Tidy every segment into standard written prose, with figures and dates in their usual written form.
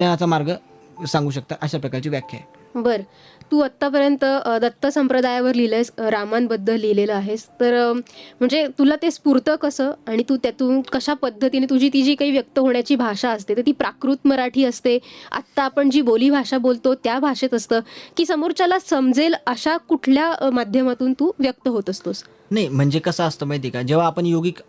ज्ञानाचा मार्ग सांगू शकता, अशा प्रकारची व्याख्या आहे. बर, तू आत्तापर्यंत दत्त संप्रदायावर लिहिलंयस, रामांबद्दल लिहिलेलं आहेस, तर म्हणजे तुला ते स्फुरतं कसं, आणि तू त्यातून कशा पद्धतीने तुझी ती जी काही व्यक्त होण्याची भाषा असते तर ती प्राकृत मराठी असते, आत्ता आपण जी बोली भाषा बोलतो त्या भाषेत असतं, की समोरच्याला समजेल अशा कुठल्या माध्यमातून तू व्यक्त होत असतोस? नाही, म्हणजे कसं असतं माहिती आहे का,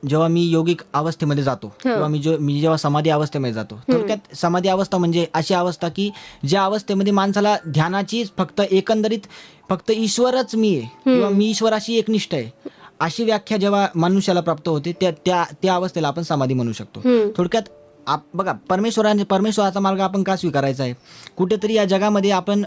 जेव्हा मी योगिक अवस्थेमध्ये जातो किंवा मी जेव्हा समाधी अवस्थेमध्ये जातो, थोडक्यात समाधी अवस्था म्हणजे अशी अवस्था की ज्या अवस्थेमध्ये माणसाला ध्यानाची फक्त ईश्वरच मी आहे किंवा मी ईश्वराशी एकनिष्ठ आहे, अशी व्याख्या जेव्हा मनुष्याला प्राप्त होते त्या अवस्थेला आपण समाधी म्हणू शकतो. थोडक्यात बघा, परमेश्वराचा मार्ग आपण का स्वीकारायचा आहे? कुठेतरी या जगामध्ये आपण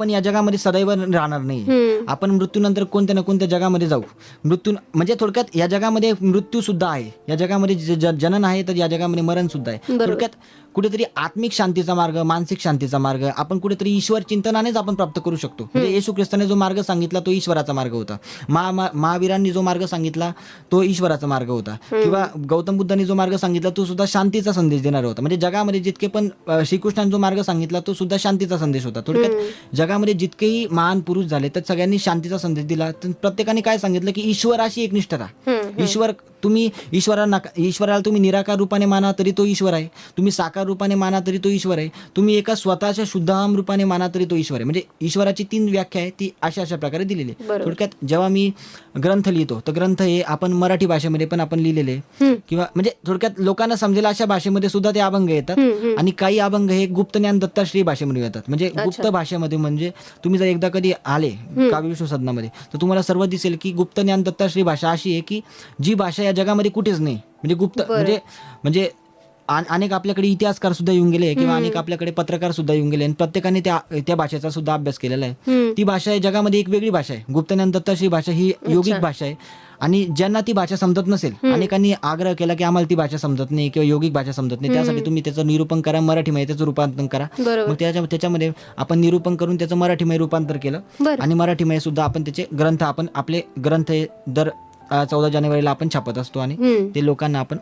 या जगामध्ये सदैव राहणार नाही. आपण मृत्यूनंतर कोणत्या ना कोणत्या जगामध्ये जाऊ. म्हणजे थोडक्यात या जगामध्ये मृत्यू सुद्धा आहे, या जगामध्ये जनन आहे, तर या जगामध्ये मरण सुद्धा आहे. थोडक्यात कुठेतरी आत्मिक शांतीचा मार्ग, मानसिक शांतीचा मार्ग आपण कुठेतरी ईश्वर चिंतनानेच आपण प्राप्त करू शकतो. म्हणजे येशू ख्रिस्ताने जो मार्ग सांगितला तो ईश्वराचा मार्ग होता. महावीरांनी जो मार्ग सांगितला तो ईश्वराचा मार्ग होता, किंवा गौतम बुद्धांनी जो मार्ग सांगितला तो सुद्धा शांतीचा संदेश देणारा होता. म्हणजे जगामध्ये जितके पण श्रीकृष्णाने जो मार्ग सांगितला तो सुद्धा शांतीचा संदेश होता. थोडक्यात जगामध्ये जितकेही महान पुरुष झाले तर सगळ्यांनी शांतीचा संदेश दिला. प्रत्येकाने काय सांगितलं की ईश्वराशी एकनिष्ठता. ईश्वराला तुम्ही निराकार रूपाने माना तरी तो ईश्वर आहे, तुम्ही साकार रूपाने माना तरी तो ईश्वर आहे, तुम्ही एका स्वतःच्या शुद्धहम रूपाने माना तरी तो ईश्वर आहे. म्हणजे ईश्वराची 3 व्याख्या आहे, ती अशा प्रकारे दिलेली आहे. थोडक्यात जेव्हा मी ग्रंथ लिहितो तर ग्रंथ हे आपण मराठी भाषेमध्ये पण आपण लिहिलेले, किंवा म्हणजे थोडक्यात लोकांना समजेल अशा भाषेमध्ये सुद्धा ते अभंग येतात. आणि काही अभंग हे गुप्त ज्ञान दत्ताश्री भाषेमध्ये येतात. म्हणजे गुप्त भाषेमध्ये, म्हणजे तुम्ही जर एकदा कधी आले काव्यविश्व सदनामध्ये तर तुम्हाला सर्व दिसेल की गुप्त ज्ञान दत्ताश्री भाषा अशी आहे की जी भाषा या जगामध्ये कुठेच नाही. म्हणजे गुप्त म्हणजे अनेक आपल्याकडे इतिहासकार सुद्धा येऊन गेले किंवा अनेक आपल्याकडे पत्रकार सुद्धा येऊन गेले आणि प्रत्येकाने त्या भाषेचा सुद्धा अभ्यास केलेला आहे. ती भाषा आहे जगामध्ये एक वेगळी भाषा आहे. गुप्तज्ञान दत्ताश्री भाषा ही योगिक भाषा आहे. आणि ज्यांना ती भाषा समजत नसेल, अनेकांनी आग्रह केला की आम्हाला ती भाषा समजत नाही किंवा योगिक भाषा समजत नाही, त्यासाठी तुम्ही त्याचं निरूपण करा, मराठीमय त्याचं रूपांतर करा. मग त्याच्यामध्ये आपण निरूपण करून त्याचं मराठीमय रूपांतर केलं आणि मराठीमय सुद्धा आपण त्याचे ग्रंथ, आपले ग्रंथ दर 14 जानेवारीला आपण छापत असतो आणि ते लोकांना आपण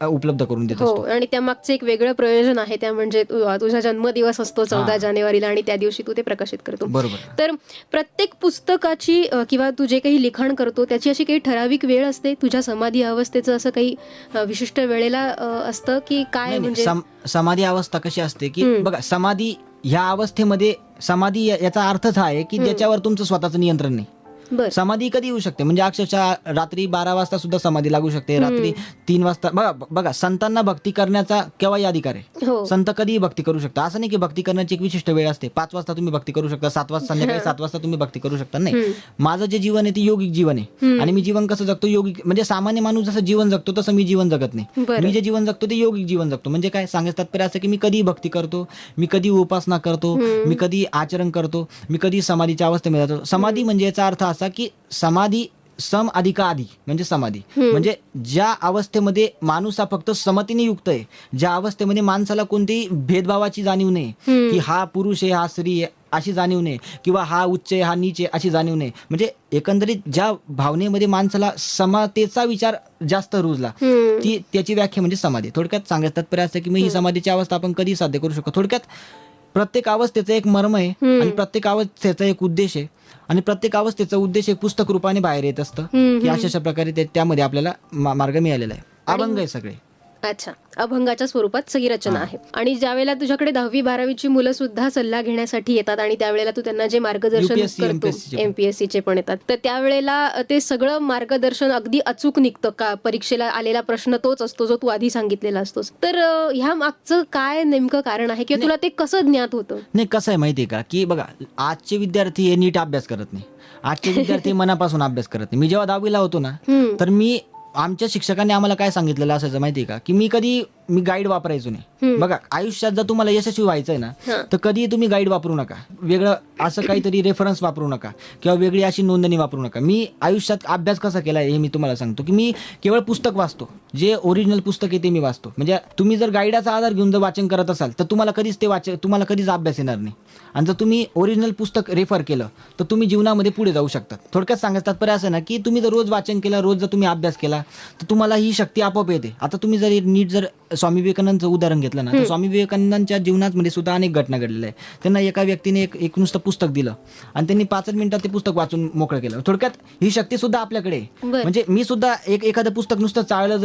उपलब्ध करून देत असतो. आणि त्यामागचं एक वेगळं प्रयोजन आहे, त्या म्हणजे तुझा जन्मदिवस असतो 14 जानेवारीला आणि त्या दिवशी तू ते प्रकाशित करतो. बरोबर. तर प्रत्येक पुस्तकाची किंवा तू जे काही लिखाण करतो त्याची अशी काही ठराविक वेळ असते? तुझ्या समाधी अवस्थेचं असं काही विशिष्ट वेळेला असतं की काय? म्हणजे समाधी अवस्था कशी असते की बघा, समाधी ह्या अवस्थेमध्ये समाधी याचा अर्थच हा आहे की ज्याच्यावर तुमचं स्वतःचं नियंत्रण नाही. समाधी कधी येऊ शकते, म्हणजे अक्षरशः रात्री 12 वाजता सुद्धा समाधी लागू शकते, रात्री 3 वाजता. बघा संतांना भक्ती करण्याचा केव्हाही अधिकार आहे. संत कधीही भक्ती करू शकता. असं नाही की भक्ती करण्याची एक विशिष्ट वेळ असते. 5 वाजता तुम्ही भक्ती करू शकता, संध्याकाळी 7 वाजता तुम्ही भक्ती करू शकता. नाही, माझं जे जीवन आहे ते योगिक जीवन आहे आणि मी जीवन कसं जगतो, योगिक. म्हणजे सामान्य माणूस जसं जीवन जगतो तसं मी जीवन जगत नाही. मी जे जीवन जगतो ते योगिक जीवन जगतो. म्हणजे काय सांगायचं तात्पर्य असं की मी कधी भक्ती करतो, मी कधी उपासना करतो, मी कधी आचरण करतो, मी कधी समाधीच्या अवस्थेमध्ये जातो. समाधी म्हणजे याचा अर्थ असा की समाधी सम अधिका आधी म्हणजे समाधी, म्हणजे ज्या अवस्थेमध्ये माणूस हा फक्त समतेने युक्त आहे, ज्या अवस्थेमध्ये माणसाला कोणतीही भेदभावाची जाणीव नाही की हा पुरुष आहे हा स्त्री आहे अशी जाणीव नाही, किंवा हा उच्च आहे हा नीच आहे अशी जाणीव नाही. म्हणजे एकंदरीत ज्या भावनेमध्ये माणसाला समतेचा विचार जास्त रुजला त्याची व्याख्या म्हणजे समाधी. थोडक्यात सांगायचं तात्पर्य असं की मग ही समाधीची अवस्था आपण कधी साध्य करू शकतो. थोडक्यात प्रत्येक अवस्थेचं एक मर्म आहे आणि प्रत्येक अवस्थेचा एक उद्देश आहे आणि प्रत्येक अवस्थेचा उद्देश एक पुस्तक रूपाने बाहेर येत असतं की अशा प्रकारे त्यामध्ये आपल्याला मार्ग मिळालेला आहे. अभंग आहे सगळे. अच्छा, अभंगाच्या स्वरूपात सगळी रचना आहे. आणि ज्यावेळेला तुझ्याकडे 10वी-12वीची मुलं सुद्धा सल्ला घेण्यासाठी येतात आणि त्यावेळेला तू त्यांना जे मार्गदर्शन करतो, MPSCचे पण येतात, तर त्यावेळेला ते सगळं मार्गदर्शन अगदी अचूक निघतं का? परीक्षेला आलेला प्रश्न तोच असतो जो तू आधी सांगितलेला असतोस, तर ह्या मागचं काय नेमकं कारण आहे किंवा तुला ते कसं ज्ञात होतं? नाही, कसं आहे माहितीये का की बघा, आजचे विद्यार्थी हे नीट अभ्यास करत नाही, आजचे विद्यार्थी मनापासून अभ्यास करत नाही. मी जेव्हा 10वीला होतो ना तर आमच्या शिक्षकांनी आम्हाला काय सांगितलेलं असायचं माहितीये का की मी गाईड वापरायचो नाही. बघा, आयुष्यात जर तुम्हाला यशस्वी व्हायचंय ना तर कधी तुम्ही गाईड वापरू नका, वेगळं असं काहीतरी रेफरन्स वापरू नका किंवा वेगळी अशी नोंदणी वापरू नका. मी आयुष्यात अभ्यास कसा केला हे मी तुम्हाला सांगतो की मी केवळ पुस्तक वाचतो, जे ओरिजिनल पुस्तक आहे ते मी वाचतो. म्हणजे तुम्ही जर गाईडाचा आधार घेऊन जर वाचन करत असाल तर तुम्हाला कधीच अभ्यास येणार नाही. आणि जर तुम्ही ओरिजिनल पुस्तक रेफर केलं तर तुम्ही जीवनामध्ये पुढे जाऊ शकता. थोडक्यात सांगायचं तात्पर्य असं ना की तुम्ही जर रोज वाचन केलं, रोज जर तुम्ही अभ्यास केला तर तुम्हाला ही शक्ती आपोआप येते. आता तुम्ही जर नीट जर स्वामी विवेकानंदचं उदाहरण घेतलं ना, तर स्वामी विवेकानंदांच्या जीवनामध्ये सुद्धा अनेक घटना घडलेल्या आहेत. त्यांना एका व्यक्तीने एक नुसतं पुस्तक दिलं आणि त्यांनी 5 मिनिटात ते पुस्तक वाचून मोकळं केलं. थोडक्यात ही शक्ती सुद्धा आपल्याकडे आहे. म्हणजे मी सुद्धा एखादं पुस्तक नुसतं चाळलं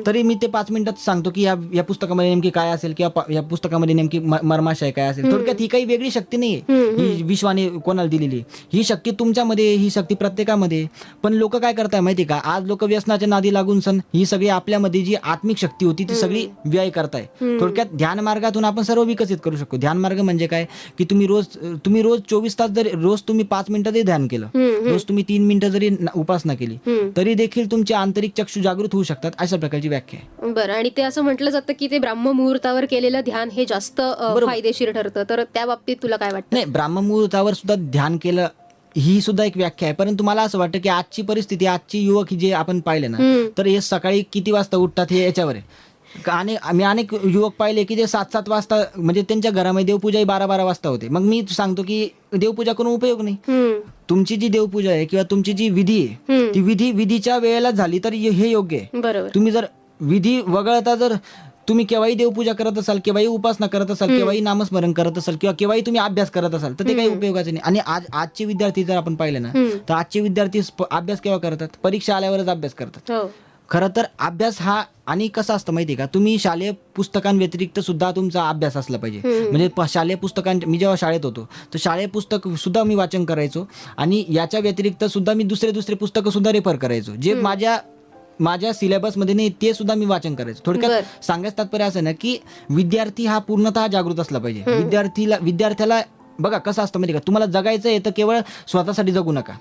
तरी मी ते 5 मिनिटात सांगतो की या पुस्तकामध्ये नेमकी काय असेल किंवा या पुस्तकामध्ये नेमकी मर्माशय काय असेल. थोडक्यात ही काही वेगळी शक्ती नाहीये, ही विश्वाने कोणाला दिलेली. ही शक्ती तुमच्यामध्ये, ही शक्ती प्रत्येकामध्ये. पण लोक काय करताय माहिती का, आज लोक व्यसनाच्या नादी लागून ही सगळी आपल्यामध्ये जी आत्मिक शक्ती होती ती सगळी व्यय करताय. थोडक्यात ध्यान मार्गातून आपण सर्व विकसित करू शकतो. ध्यान मार्ग म्हणजे काय की तुम्ही रोज 24 तास जरी रोज तुम्ही 5 मिनिटं जरी ध्यान केलं, रोज तुम्ही 3 मिनिटं जरी उपासना केली तरी देखील तुमचे आंतरिक चक्षु जागृत होऊ शकतात. अशा प्रकारची व्याख्या आहे. बरं, आणि ते असं म्हटलं जातं की ते ब्राह्ममुहूर्तावर केलेलं ध्यान हे जास्त फायदेशीर ठरतं, तर त्या बाबतीत तुला काय वाटतं? नाही, ब्राह्ममुहूर्तावर सुद्धा ध्यान केलं ही सुद्धा एक व्याख्या आहे. परंतु मला असं वाटतं की आजची परिस्थिती, आजची युवक जे आपण पाहिले ना, तर हे सकाळी किती वाजता उठतात हे याच्यावर आहे. आणि मी अनेक युवक पाहिले की जे 7-7 वाजता, म्हणजे त्यांच्या घरामध्ये देवपूजा 12-12 वाजता होते. मग मी सांगतो की देवपूजा करून उपयोग नाही. तुमची जी देवपूजा आहे किंवा तुमची जी विधी आहे ती विधीच्या वेळेला झाली तर हे योग्य आहे. बरोबर. तुम्ही जर विधी वगळता जर तुम्ही केव्हाही देवपूजा करत असाल, केव्हाही उपासना करत असाल, केव्हाही नामस्मरण करत असाल किंवा केव्हाही तुम्ही अभ्यास करत असाल तर ते काही उपयोगाचे नाही. आणि आजचे विद्यार्थी जर आपण पाहिले ना, तर आजचे विद्यार्थी अभ्यास केव्हा करतात? परीक्षा आल्यावरच अभ्यास करतात. खरं तर अभ्यास हा, आणि कसं असतं माहिती का, तुम्ही शालेय पुस्तकांव्यतिरिक्त सुद्धा तुमचा अभ्यास असला पाहिजे. म्हणजे शालेय मी जेव्हा शाळेत होतो तर शालेय पुस्तक सुद्धा मी वाचन करायचो आणि याच्या व्यतिरिक्त सुद्धा मी दुसरे पुस्तकं सुद्धा रेफर करायचो, जे माझ्या सिलेबसमध्ये नाही ते सुद्धा मी वाचन करायचो. थोडक्यात सांगायचं तात्पर्य असं ना की विद्यार्थी हा पूर्णतः जागृत असला पाहिजे. विद्यार्थ्याला बघा कसं असतं माहिती का, तुम्हाला जगायचं आहे तर केवळ स्वतःसाठी जगू नका,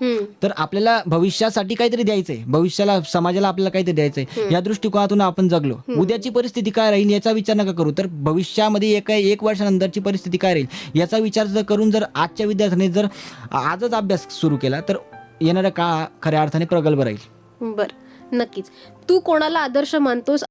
तर आपल्याला भविष्यासाठी काहीतरी द्यायचंय, भविष्याला समाजाला आपल्याला काहीतरी द्यायचंय. या दृष्टिकोनातून आपण जगलो, उद्याची परिस्थिती काय राहील याचा विचार नका करू, तर भविष्यामध्ये एक वर्षानंतरची परिस्थिती काय राहील याचा विचार जर करून जर आजच्या विद्यार्थ्यांनी जर आजच अभ्यास सुरू केला तर येणारा काळ खऱ्या अर्थाने प्रगल्भ राहील. बरं, नक्कीच. तू कोणाला आदर्श मानतोस